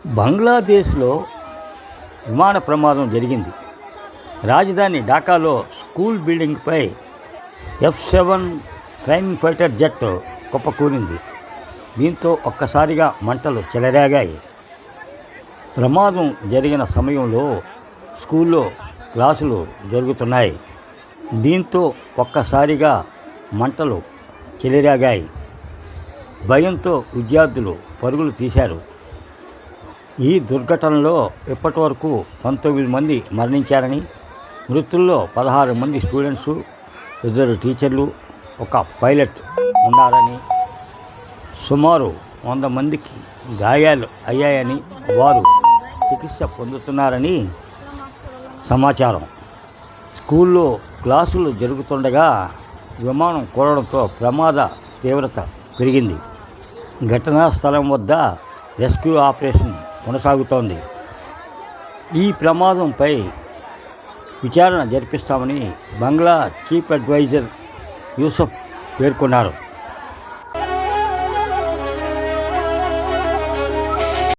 బంగ్లాదేశ్లో విమాన ప్రమాదం జరిగింది. రాజధాని ఢాకాలో స్కూల్ బిల్డింగ్పై F-7 ట్రైనింగ్ ఫైటర్ జెట్ కుప్పకూలింది. దీంతో ఒక్కసారిగా మంటలు చెలరేగాయి. ప్రమాదం జరిగిన సమయంలో స్కూల్లో క్లాసులు జరుగుతున్నాయి. దీంతో ఒక్కసారిగా మంటలు చెలరేగాయి. భయంతో విద్యార్థులు పరుగులు తీశారు. ఈ దుర్ఘటనలో ఇప్పటివరకు 19 మంది మరణించారని, మృతుల్లో 16 మంది స్టూడెంట్స్, 2 టీచర్లు, 1 పైలట్ ఉన్నారని, సుమారు 100 మందికి గాయాలు అయ్యాయని, వారు చికిత్స పొందుతున్నారని సమాచారం. స్కూల్లో క్లాసులు జరుగుతుండగా విమానం కూలడంతో ప్రమాద తీవ్రత పెరిగింది. ఘటనా స్థలం వద్ద రెస్క్యూ ఆపరేషన్ కొనసాగుతోంది. ఈ ప్రమాదంపై విచారణ జరిపిస్తామని బంగ్లా చీఫ్ అడ్వైజర్ యూసఫ్ పేర్కొన్నారు.